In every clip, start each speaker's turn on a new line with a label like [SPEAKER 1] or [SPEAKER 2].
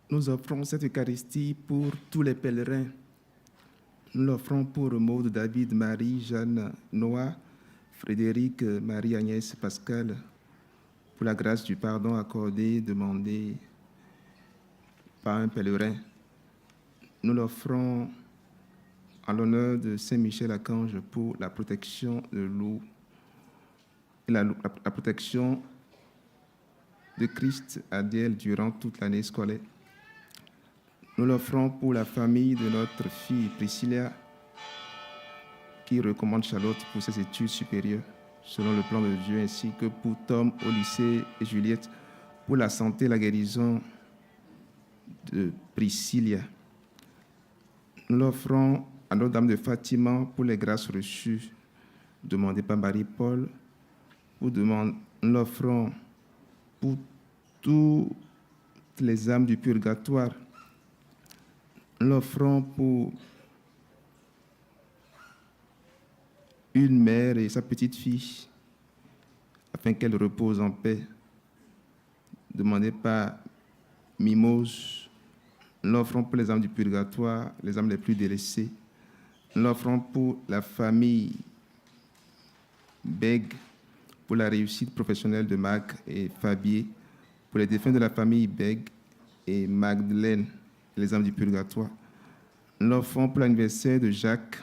[SPEAKER 1] Nous offrons cette Eucharistie pour tous les pèlerins. Nous l'offrons pour Maud, David, Marie, Jeanne, Noah, Frédéric, Marie-Agnès, Pascal, pour la grâce du pardon accordé, demandé par un pèlerin. Nous l'offrons en l'honneur de Saint Michel-Archange pour la protection de l'eau et la protection de Christ à Diel durant toute l'année scolaire. Nous l'offrons pour la famille de notre fille Priscilla, qui recommande Charlotte pour ses études supérieures selon le plan de Dieu, ainsi que pour Tom au lycée et Juliette pour la santé et la guérison de Priscilla. Nous l'offrons à Notre-Dame de Fatima pour les grâces reçues demandées par Marie-Paul. Nous l'offrons pour toutes les âmes du purgatoire. Nous l'offrons pour une mère et sa petite-fille, afin qu'elle repose en paix, demandée par Mimose. Nous l'offrons pour les âmes du purgatoire, les âmes les plus délaissées. Nous l'offrons pour la famille Beg, pour la réussite professionnelle de Marc et Fabier, pour les défunts de la famille Beg et Magdeleine, les âmes du purgatoire. Nous l'offrons pour l'anniversaire de Jacques,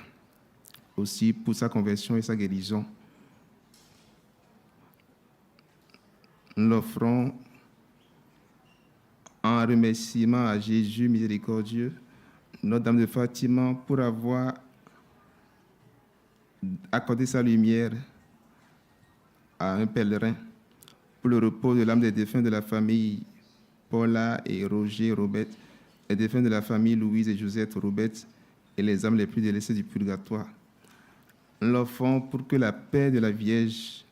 [SPEAKER 1] aussi pour sa conversion et sa guérison. Nous l'offrons en remerciement à Jésus miséricordieux, Notre-Dame de Fatima, pour avoir accordé sa lumière à un pèlerin, pour le repos de l'âme des défunts de la famille Paula et Roger Robert, les défunts de la famille Louise et Josette Robert et les âmes les plus délaissées du purgatoire. Nous l'offrons pour que la paix de la Vierge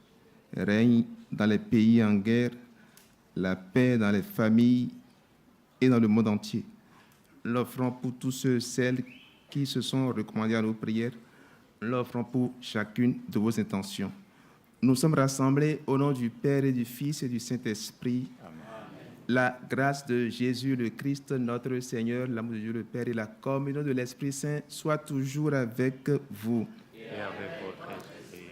[SPEAKER 1] règne dans les pays en guerre, la paix dans les familles et dans le monde entier. Nous l'offrons pour tous ceux et celles qui se sont recommandés à nos prières. Nous l'offrons pour chacune de vos intentions. Nous sommes rassemblés au nom du Père et du Fils et du Saint-Esprit. Amen. La grâce de Jésus le Christ, notre Seigneur, l'amour de Dieu le Père et la communion de l'Esprit Saint soient toujours avec vous.
[SPEAKER 2] Et avec votre esprit.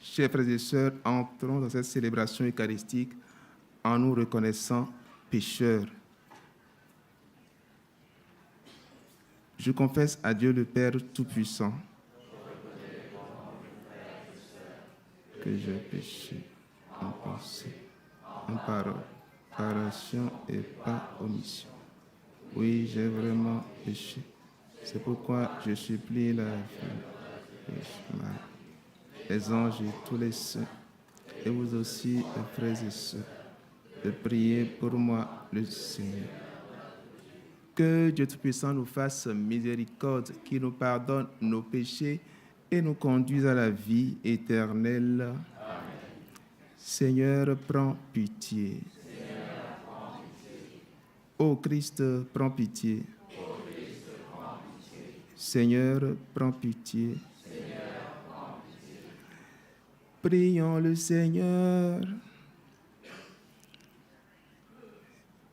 [SPEAKER 1] Chers frères et sœurs, entrons dans cette célébration eucharistique en nous reconnaissant pécheurs. Je confesse à Dieu le Père Tout-Puissant que j'ai péché en pensée, en parole, par action et par omission. Oui, j'ai vraiment péché. C'est pourquoi je supplie la Vierge, les anges et tous les saints, et vous aussi, mes frères et sœurs, de prier pour moi, le Seigneur. Que Dieu Tout-Puissant nous fasse miséricorde, qu'il nous pardonne nos péchés et nous conduise à la vie éternelle. Amen. Seigneur, prends pitié. Ô Christ, prends pitié. Seigneur, prends pitié. Prions le Seigneur.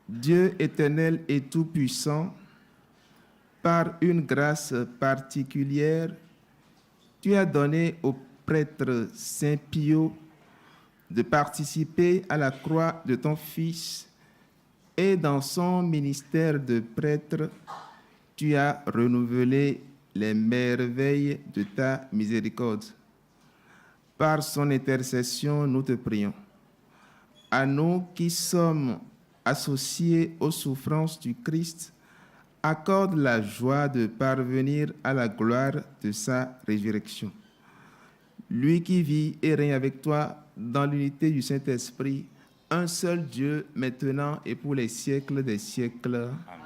[SPEAKER 1] Dieu éternel et tout-puissant, par une grâce particulière, tu as donné au prêtre Saint Pio de participer à la croix de ton Fils, et dans son ministère de prêtre, tu as renouvelé les merveilles de ta miséricorde. Par son intercession, nous te prions. À nous qui sommes associés aux souffrances du Christ, accorde la joie de parvenir à la gloire de sa résurrection. Lui qui vit et règne avec toi dans l'unité du Saint-Esprit, un seul Dieu, maintenant et pour les siècles des siècles. Amen.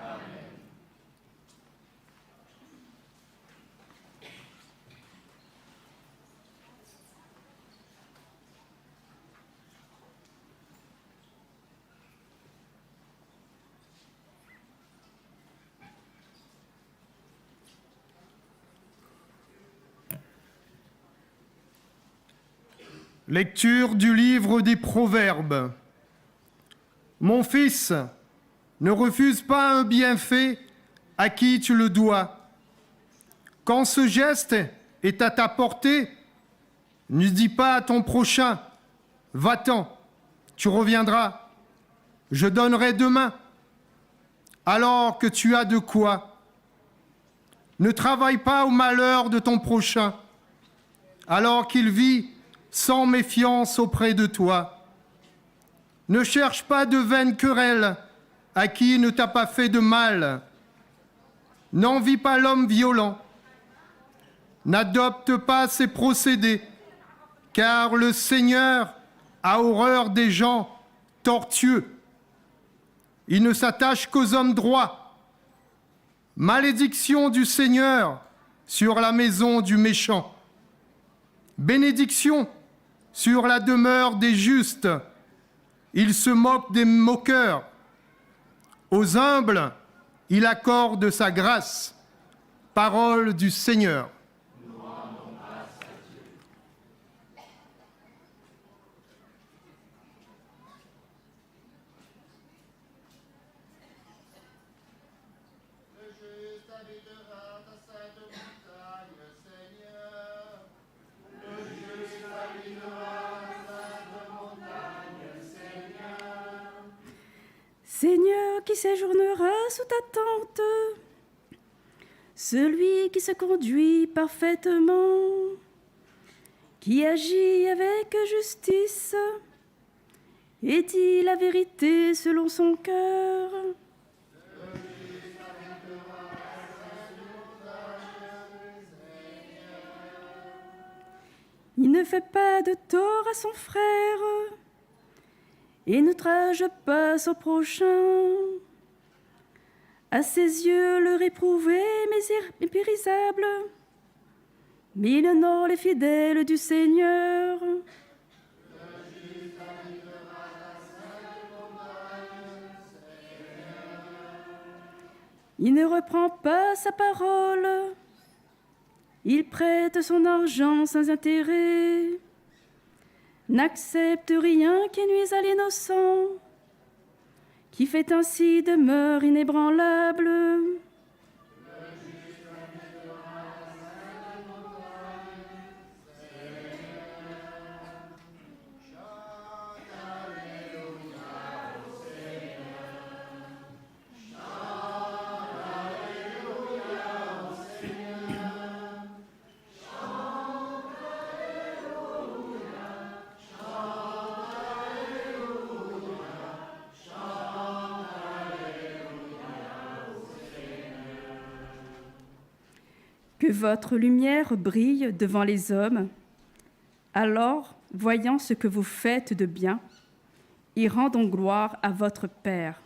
[SPEAKER 3] Lecture du livre des Proverbes. Mon fils, Ne refuse pas un bienfait à qui tu le dois. Quand ce geste est à ta portée, ne dis pas à ton prochain, va-t'en, tu reviendras, je donnerai demain, alors que tu as de quoi. Ne travaille pas au malheur de ton prochain, alors qu'il vit sans méfiance auprès de toi. Ne cherche pas de vaines querelles à qui ne t'a pas fait de mal. N'envie pas l'homme violent. N'adopte pas ses procédés, car le Seigneur a horreur des gens tortueux. Il ne s'attache qu'aux hommes droits. Malédiction du Seigneur sur la maison du méchant. Bénédiction sur la demeure des justes. Il se moque des moqueurs. Aux humbles, il accorde sa grâce. Parole du Seigneur.
[SPEAKER 4] Seigneur qui séjournera sous ta tente, celui qui se conduit parfaitement, qui agit avec justice et dit la vérité selon son cœur. Il ne fait pas de tort à son frère et n'outrage pas son prochain. À ses yeux, le réprouvé est méprisable, mais il honore les fidèles du Seigneur. Il ne reprend pas sa parole, il prête son argent sans intérêt, n'accepte rien qui nuise à l'innocent, qui fait ainsi demeure inébranlable. Que votre lumière brille devant les hommes, alors, voyant ce que vous faites de bien, ils rendront gloire à votre Père.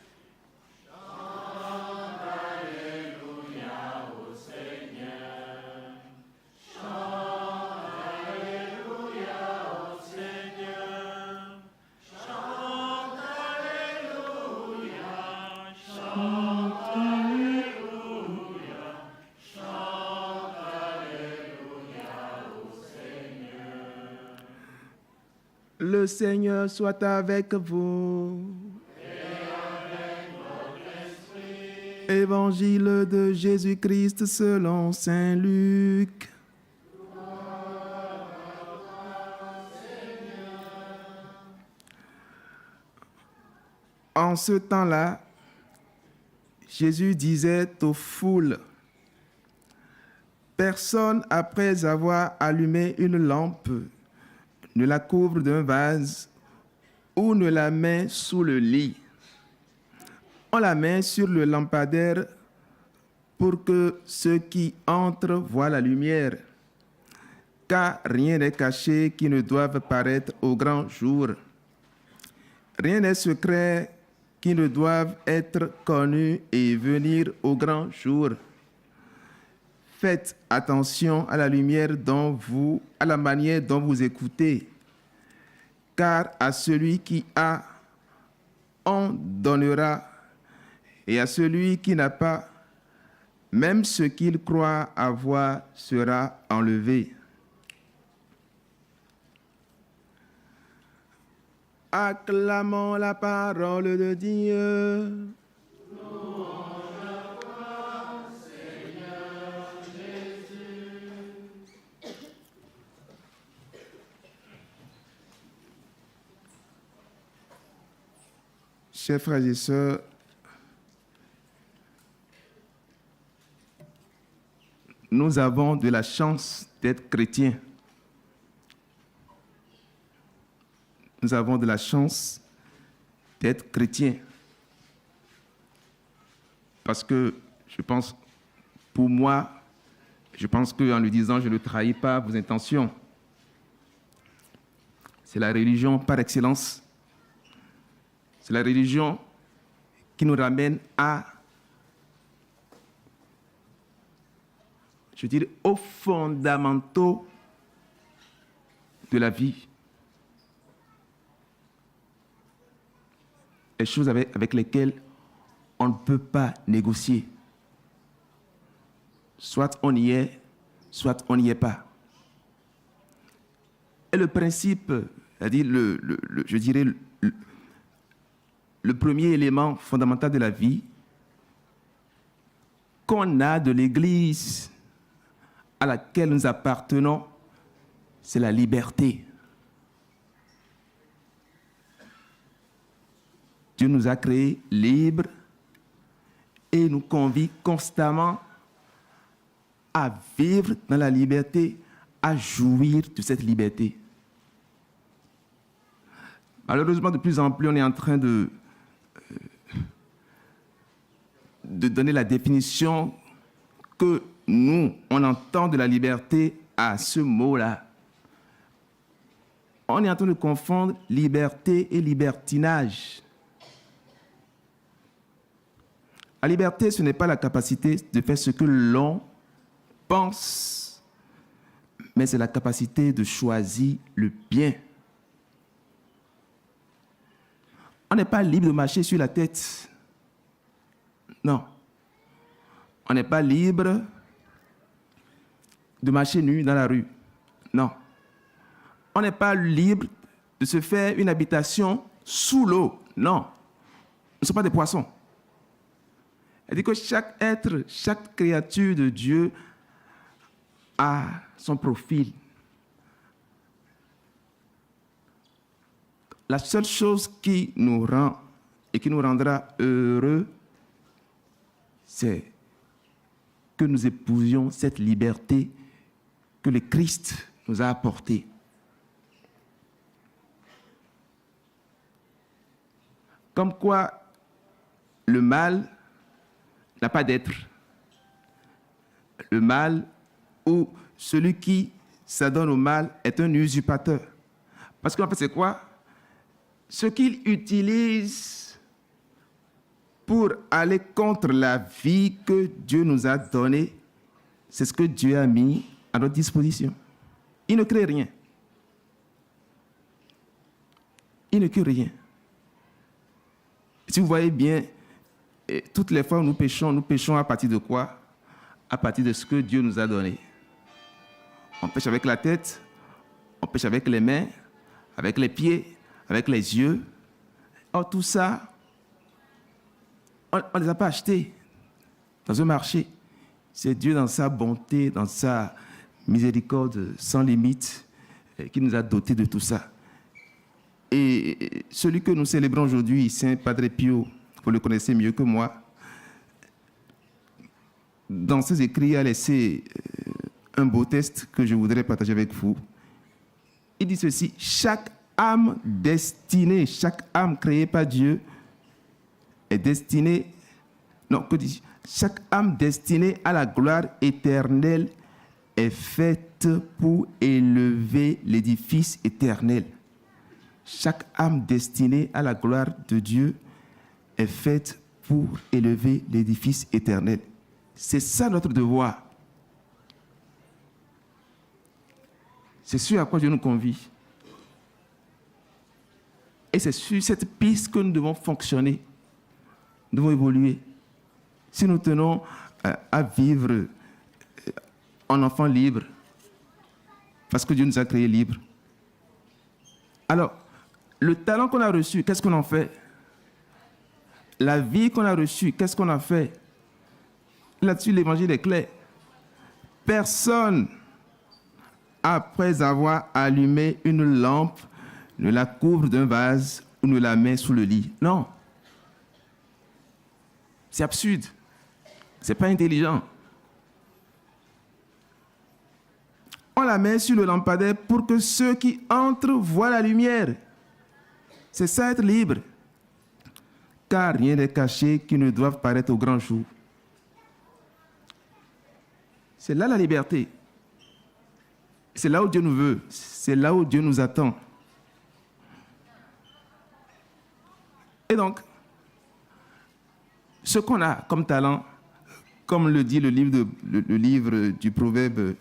[SPEAKER 1] Le Seigneur soit avec vous. Évangile de Jésus-Christ selon saint Luc. En ce temps-là, Jésus disait aux foules, « Personne, après avoir allumé une lampe, ne la couvre d'un vase ou ne la met sous le lit. On la met sur le lampadaire pour que ceux qui entrent voient la lumière. Car rien n'est caché qui ne doive paraître au grand jour. Rien n'est secret qui ne doive être connu et venir au grand jour. Faites attention à la lumière à la manière dont vous écoutez. Car à celui qui a, on donnera, et à celui qui n'a pas, même ce qu'il croit avoir sera enlevé. Acclamons la parole de Dieu. Chers frères et sœurs, nous avons de la chance d'être chrétiens. Nous avons de la chance d'être chrétiens. Parce que je pense, pour moi, je pense qu'en le disant, je ne trahis pas vos intentions. C'est la religion par excellence. C'est la religion qui nous ramène à, je dirais, aux fondamentaux de la vie. Les choses avec lesquelles on ne peut pas négocier. Soit on y est, soit on n'y est pas. Et le principe, c'est-à-dire je dirais le premier élément fondamental de la vie qu'on a de l'Église à laquelle nous appartenons, c'est la liberté. Dieu nous a créés libres et nous convie constamment à vivre dans la liberté, à jouir de cette liberté. Malheureusement, de plus en plus, on est en train de donner la définition que nous, on entend de la liberté à ce mot-là. On est en train de confondre liberté et libertinage. La liberté, ce n'est pas la capacité de faire ce que l'on pense, mais c'est la capacité de choisir le bien. On n'est pas libre de marcher sur la tête. Non. On n'est pas libre de marcher nu dans la rue. Non. On n'est pas libre de se faire une habitation sous l'eau. Non. Nous ne sommes pas des poissons. Elle dit que chaque être, chaque créature de Dieu a son profil. La seule chose qui nous rend et qui nous rendra heureux, c'est que nous épousions cette liberté que le Christ nous a apportée. Comme quoi, le mal n'a pas d'être. Le mal ou celui qui s'adonne au mal est un usurpateur. Parce qu'en fait, c'est quoi? Ce qu'il utilise pour aller contre la vie que Dieu nous a donnée, c'est ce que Dieu a mis à notre disposition. Il ne crée rien. Il ne crée rien. Si vous voyez bien, toutes les fois où nous péchons à partir de quoi? À partir de ce que Dieu nous a donné. On pêche avec la tête, on pêche avec les mains, avec les pieds, avec les yeux. Or, tout ça, on ne les a pas achetés dans un marché. C'est Dieu dans sa bonté, dans sa miséricorde sans limite, qui nous a dotés de tout ça. Et celui que nous célébrons aujourd'hui, Saint Padre Pio, vous le connaissez mieux que moi, dans ses écrits, il a laissé un beau texte que je voudrais partager avec vous. Il dit ceci: chaque âme destinée, chaque âme créée par Dieu est destinée, chaque âme destinée à la gloire éternelle est faite pour élever l'édifice éternel. Chaque âme destinée à la gloire de Dieu est faite pour élever l'édifice éternel. C'est ça notre devoir. C'est ce à quoi Dieu nous convie. Et c'est sur cette piste que nous devons fonctionner. Nous devons évoluer. Si nous tenons à vivre en enfant libre, parce que Dieu nous a créés libres. Alors, le talent qu'on a reçu, qu'est-ce qu'on en fait? La vie qu'on a reçue, qu'est-ce qu'on a fait? Là-dessus, l'évangile est clair. Personne, après avoir allumé une lampe, ne la couvre d'un vase ou ne la met sous le lit. Non. C'est absurde. C'est pas intelligent. On la met sur le lampadaire pour que ceux qui entrent voient la lumière. C'est ça être libre. Car rien n'est caché qui ne doive paraître au grand jour. C'est là la liberté. C'est là où Dieu nous veut. C'est là où Dieu nous attend. Et donc, ce qu'on a comme talent, comme le dit le livre du Proverbe,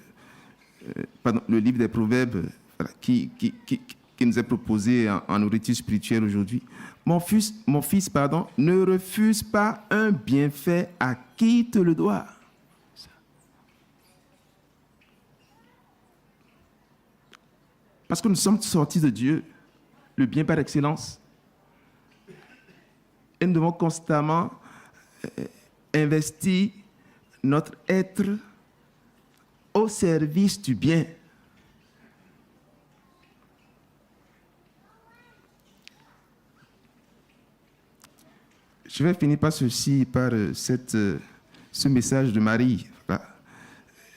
[SPEAKER 1] le livre des Proverbes qui nous est proposé en nourriture spirituelle aujourd'hui. Mon fils, ne refuse pas un bienfait à qui te le doit. Parce que nous sommes sortis de Dieu, le bien par excellence. Et nous devons constamment investir notre être au service du bien. Je vais finir par ceci, par ce message de Marie,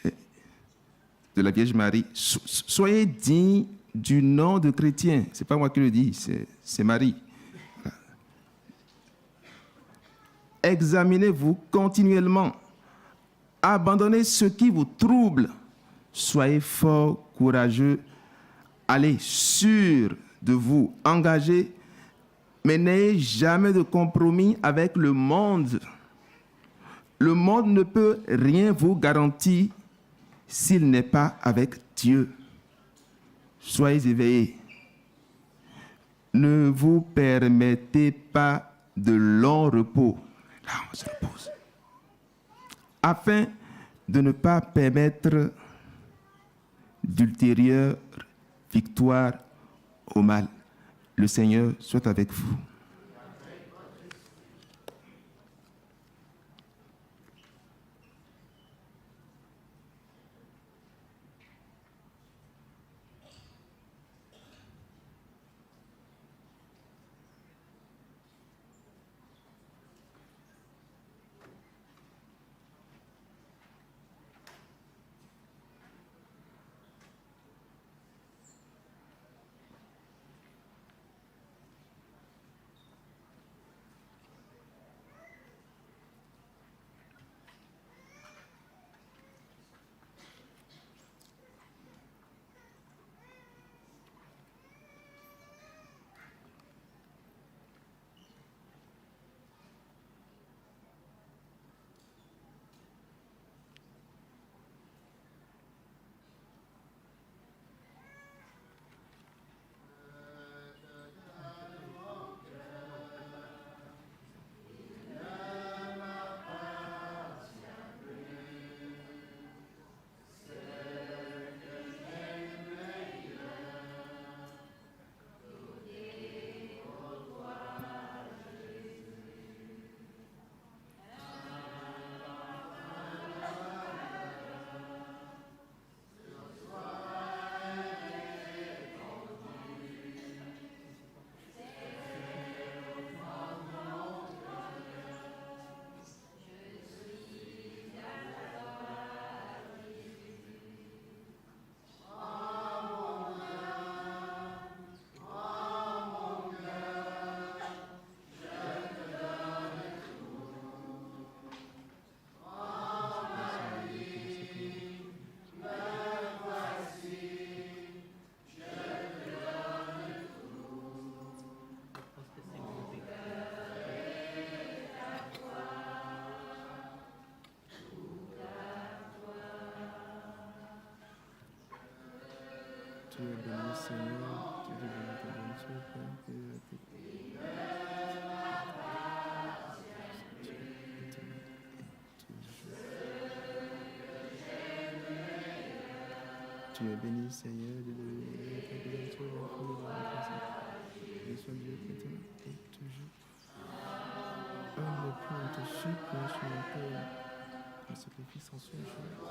[SPEAKER 1] de la Vierge Marie. Soyez dignes du nom de chrétien. Ce n'est pas moi qui le dis, c'est Marie. Examinez-vous continuellement. Abandonnez ce qui vous trouble. Soyez fort, courageux. Allez sûr de vous, engagez, mais n'ayez jamais de compromis avec le monde. Le monde ne peut rien vous garantir s'il n'est pas avec Dieu. Soyez éveillés. Ne vous permettez pas de longs repos. Là, on se repose. Afin de ne pas permettre d'ultérieures victoires au mal. Le Seigneur soit avec vous. Tu es béni, Seigneur, tu es béni, ta bonté, tu es béni, Seigneur, Dieu de Dieu et toujours. Un le point te supplie sur mon cœur, un sacrifice en son jour,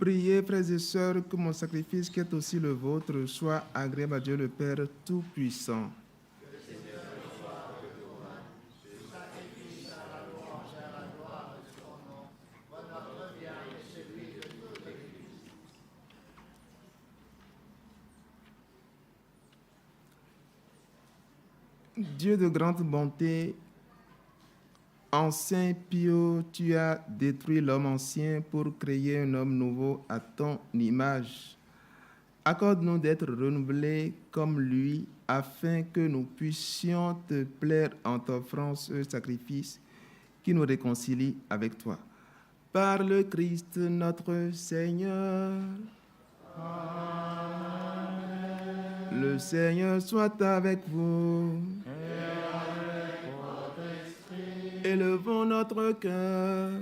[SPEAKER 1] Priez, frères et sœurs, que mon sacrifice, qui est aussi le vôtre, soit agréable à Dieu le Père Tout-Puissant. Dieu de grande bonté, en Saint Pio, tu as détruit l'homme ancien pour créer un homme nouveau à ton image. Accorde-nous d'être renouvelés comme lui, afin que nous puissions te plaire en t'offrant ce sacrifice qui nous réconcilie avec toi. Par le Christ notre Seigneur. Amen. Le Seigneur soit avec vous. Élevons notre cœur.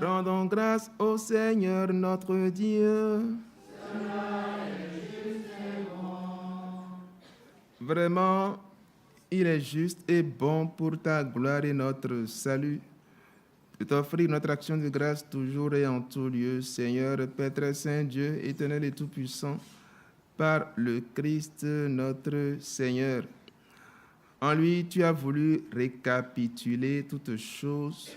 [SPEAKER 1] Rendons grâce au Seigneur notre Dieu. Vraiment, il est juste et bon pour ta gloire et notre salut de t'offrir notre action de grâce toujours et en tout lieu, Seigneur, Père très saint, Dieu éternel et tout-puissant, par le Christ notre Seigneur. En lui, tu as voulu récapituler toutes choses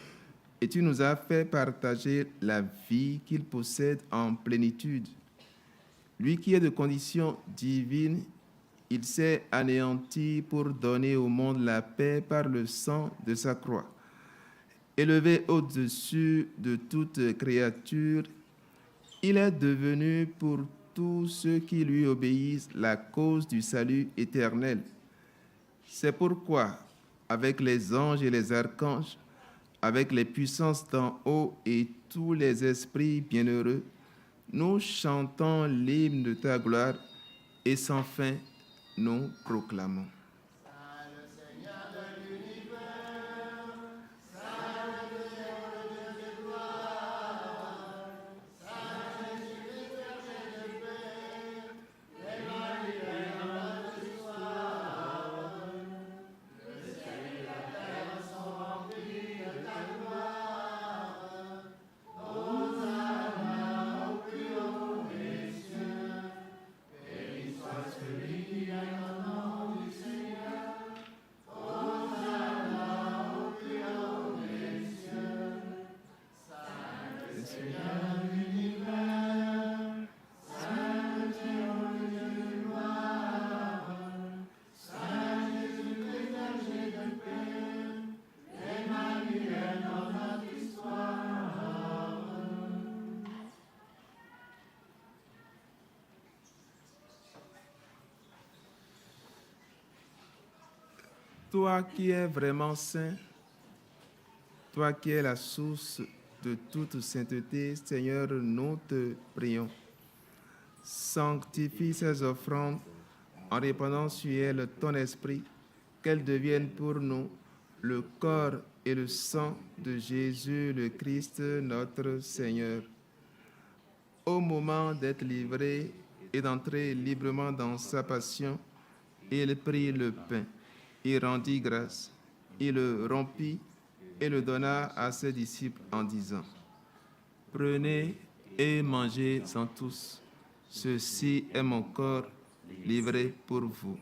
[SPEAKER 1] et tu nous as fait partager la vie qu'il possède en plénitude. Lui qui est de condition divine, il s'est anéanti pour donner au monde la paix par le sang de sa croix. Élevé au-dessus de toute créature, il est devenu pour tous ceux qui lui obéissent la cause du salut éternel. C'est pourquoi, avec les anges et les archanges, avec les puissances d'en haut et tous les esprits bienheureux, nous chantons l'hymne de ta gloire et sans fin nous proclamons. Toi qui es vraiment saint, toi qui es la source de toute sainteté, Seigneur, nous te prions. Sanctifie ces offrandes en répandant sur elles ton esprit, qu'elles deviennent pour nous le corps et le sang de Jésus le Christ, notre Seigneur. Au moment d'être livré et d'entrer librement dans sa passion, il prit le pain. Il rendit grâce, il le rompit et le donna à ses disciples en disant : « Prenez et mangez-en tous, ceci est mon corps livré pour vous. »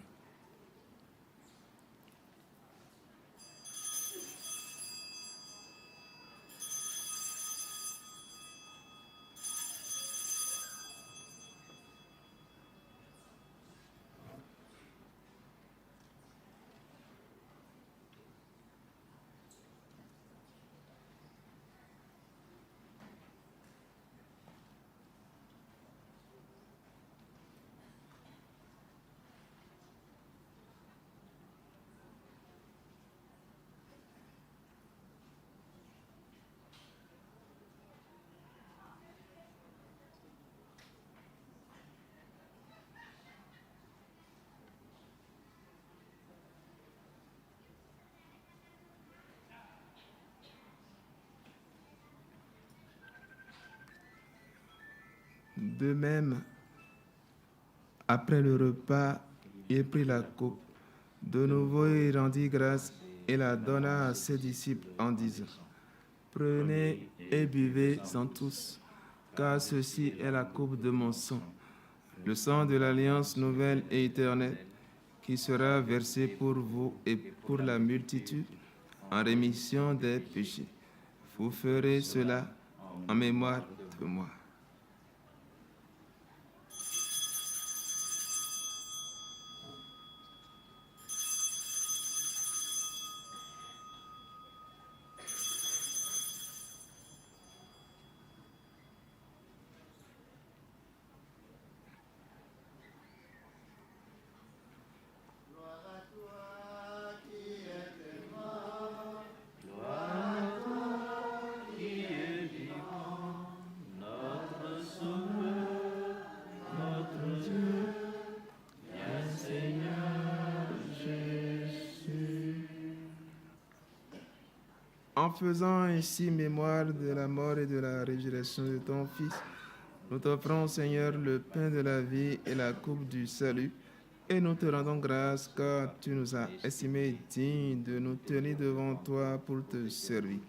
[SPEAKER 1] De même, après le repas, il prit la coupe. De nouveau, il rendit grâce et la donna à ses disciples en disant : « Prenez et buvez-en tous, car ceci est la coupe de mon sang, le sang de l'alliance nouvelle et éternelle, qui sera versé pour vous et pour la multitude en rémission des péchés. Vous ferez cela en mémoire de moi. En faisant ainsi mémoire de la mort et de la résurrection de ton Fils, nous t'offrons, Seigneur, le pain de la vie et la coupe du salut, et nous te rendons grâce car tu nous as estimés dignes de nous tenir devant toi pour te servir.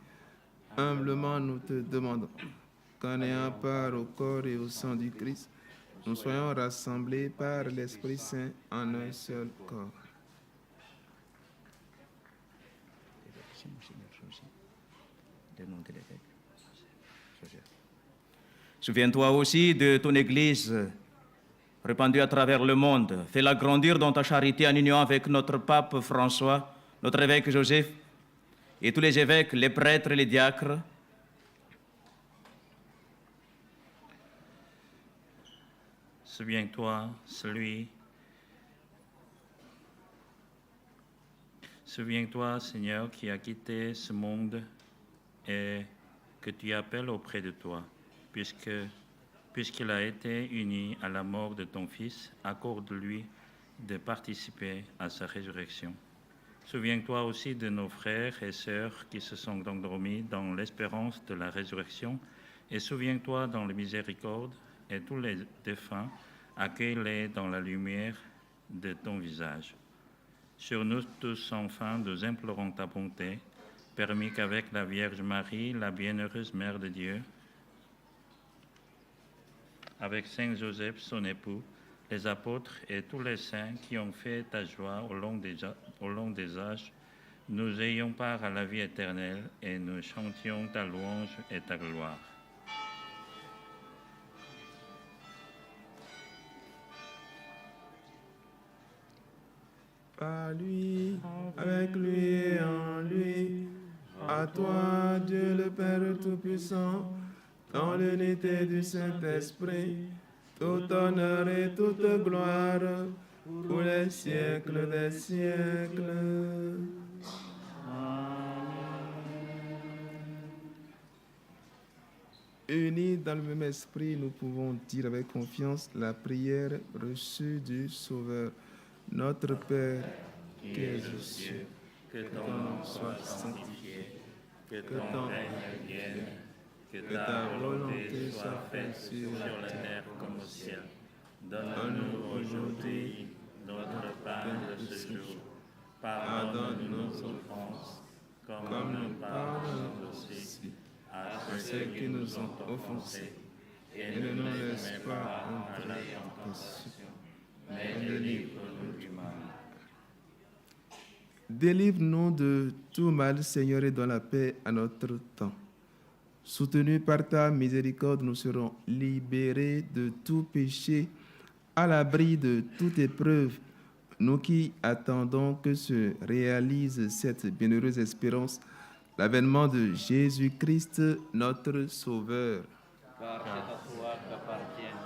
[SPEAKER 1] Humblement, nous te demandons qu'en ayant part au corps et au sang du Christ, nous soyons rassemblés par l'Esprit Saint en un seul corps.
[SPEAKER 5] Souviens-toi aussi de ton Église répandue à travers le monde. Fais-la grandir dans ta charité en union avec notre pape François, notre évêque Joseph et tous les évêques, les prêtres et les diacres.
[SPEAKER 2] Souviens-toi, Seigneur, qui a quitté ce monde et que tu appelles auprès de toi, puisqu'il a été uni à la mort de ton Fils, accorde-lui de participer à sa résurrection. Souviens-toi aussi de nos frères et sœurs qui se sont endormis dans l'espérance de la résurrection, et souviens-toi dans la miséricorde et tous les défunts, accueille-les dans la lumière de ton visage. Sur nous tous, enfin, nous implorons ta bonté, permis qu'avec la Vierge Marie, la bienheureuse Mère de Dieu, avec Saint Joseph, son époux, les apôtres et tous les saints qui ont fait ta joie au long des âges, nous ayons part à la vie éternelle et nous chantions ta louange et ta gloire.
[SPEAKER 1] Par lui, avec lui et en lui, à toi, Dieu le Père Tout-Puissant, dans l'unité du Saint-Esprit, tout honneur et toute gloire, pour les siècles des siècles. Unis dans le même esprit, nous pouvons dire avec confiance la prière reçue du Sauveur. Notre Père, qui es aux cieux,
[SPEAKER 2] que ton nom soit sanctifié, que ton règne vienne, que ta volonté soit faite sur la terre comme au ciel. Donne-nous aujourd'hui notre pain de ce jour. Pardonne nos offenses, comme nous pardonnons aussi à ceux qui nous ont offensés. Et ne nous laisse pas entrer en tentation, mais délivre-nous du mal.
[SPEAKER 1] Délivre-nous de tout mal, Seigneur, et donne la paix à notre temps. Soutenus par ta miséricorde, nous serons libérés de tout péché, à l'abri de toute épreuve, nous qui attendons que se réalise cette bienheureuse espérance, l'avènement de Jésus-Christ, notre Sauveur.
[SPEAKER 2] Car c'est à toi qu'appartiennent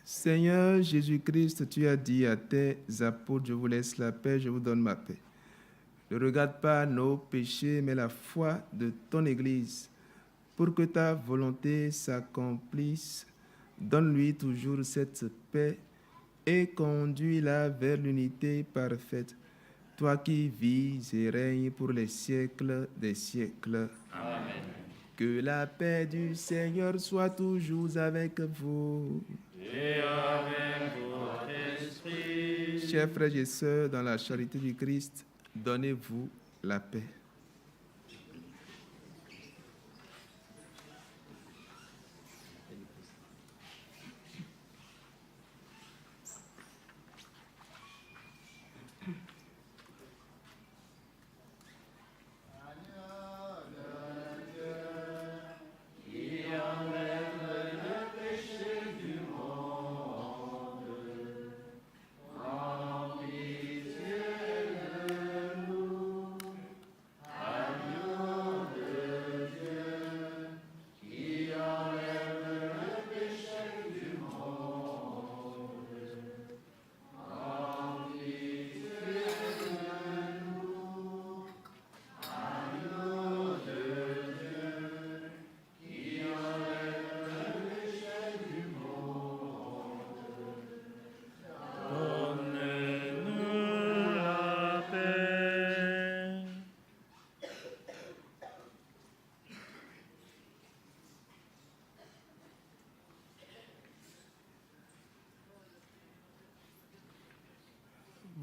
[SPEAKER 1] Seigneur Jésus-Christ, tu as dit à tes apôtres, je vous laisse la paix, je vous donne ma paix. Ne regarde pas nos péchés, mais la foi de ton Église. Pour que ta volonté s'accomplisse, donne-lui toujours cette paix et conduis-la vers l'unité parfaite. Toi qui vis et règnes pour les siècles des siècles.
[SPEAKER 2] Amen.
[SPEAKER 1] Que la paix du Seigneur soit toujours avec vous.
[SPEAKER 2] Et avec votre esprit.
[SPEAKER 1] Chers frères et sœurs, dans la charité du Christ, donnez-vous la paix.
[SPEAKER 2] Donnez-nous la paix.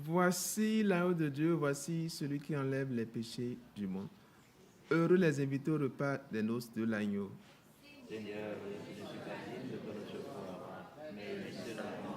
[SPEAKER 1] Voici l'agneau de Dieu, voici celui qui enlève les péchés du monde. Heureux les invités au repas des noces de l'agneau.
[SPEAKER 2] Seigneur, je suis facile de te recevoir, mais seulement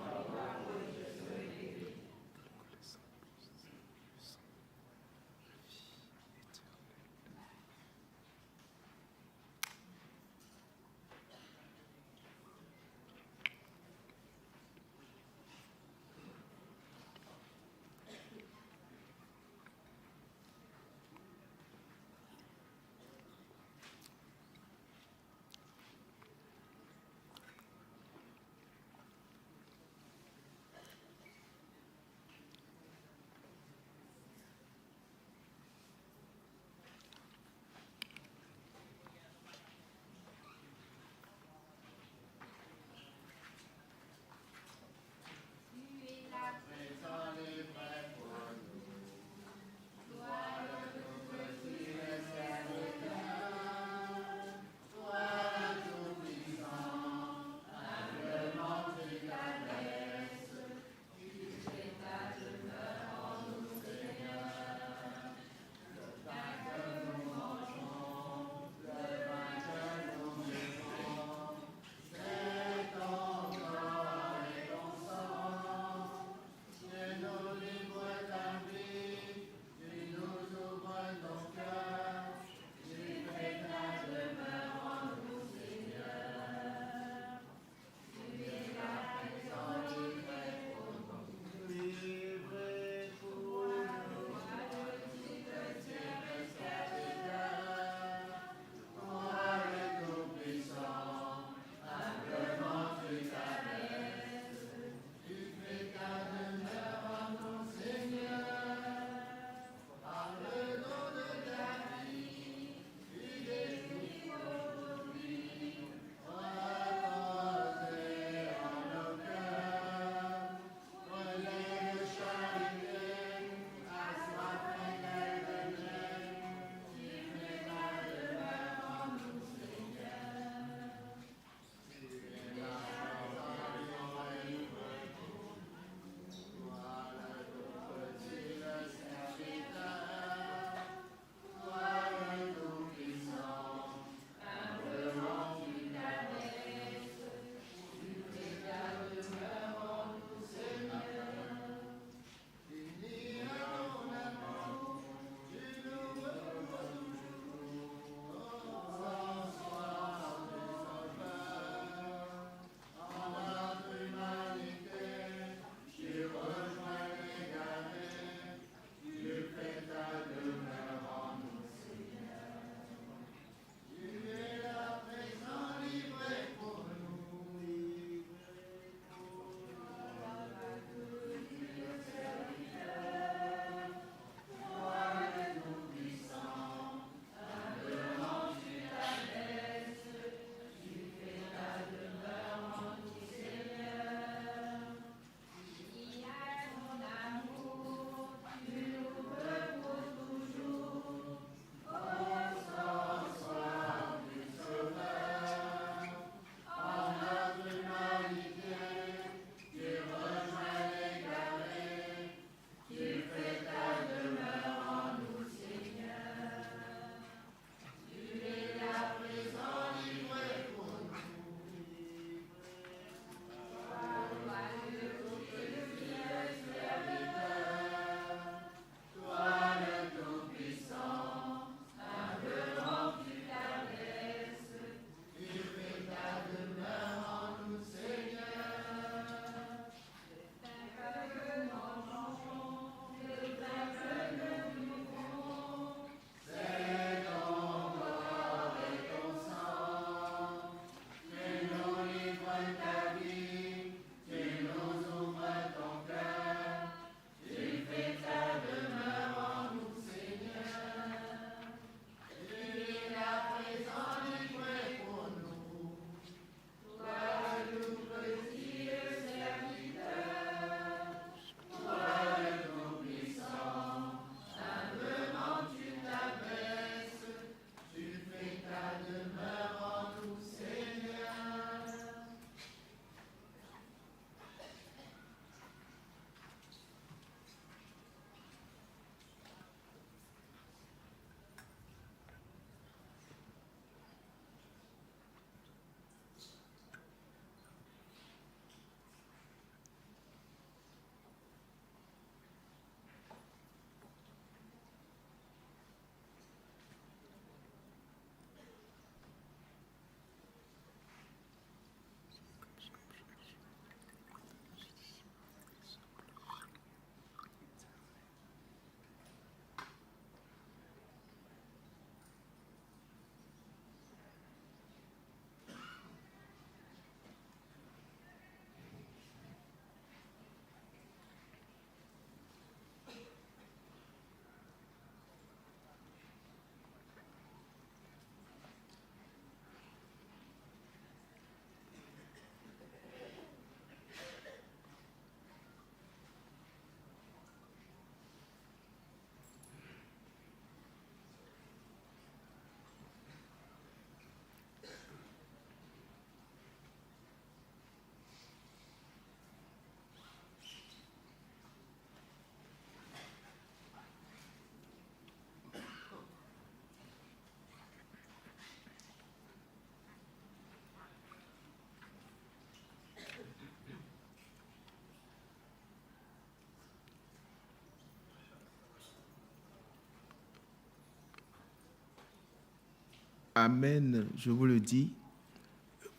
[SPEAKER 1] Amen, je vous le dis,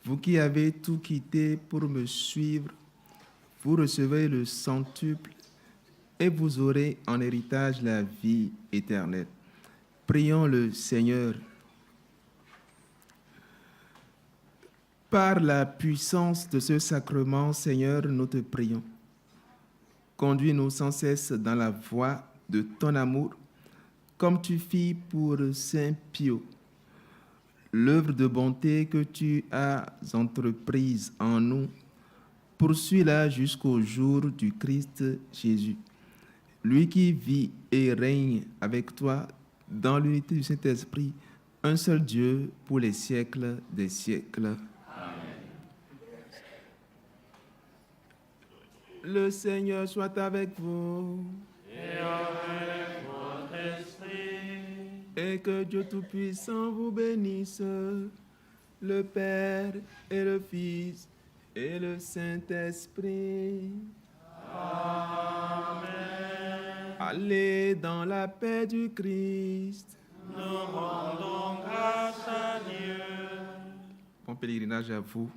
[SPEAKER 1] vous qui avez tout quitté pour me suivre, vous recevez le centuple et vous aurez en héritage la vie éternelle. Prions le Seigneur. Par la puissance de ce sacrement, Seigneur, nous te prions. Conduis-nous sans cesse dans la voie de ton amour, comme tu fis pour Saint Pio. L'œuvre de bonté que tu as entreprise en nous, poursuis-la jusqu'au jour du Christ Jésus. Lui qui vit et règne avec toi dans l'unité du Saint-Esprit, un seul Dieu pour les siècles des siècles. Le Seigneur soit avec vous.
[SPEAKER 2] Et avec votre esprit.
[SPEAKER 1] Et que Dieu Tout-Puissant vous bénisse, le Père et le Fils et le Saint-Esprit.
[SPEAKER 2] Amen.
[SPEAKER 1] Allez dans la paix du Christ.
[SPEAKER 2] Nous rendons grâce à Dieu.
[SPEAKER 1] Bon pèlerinage à vous.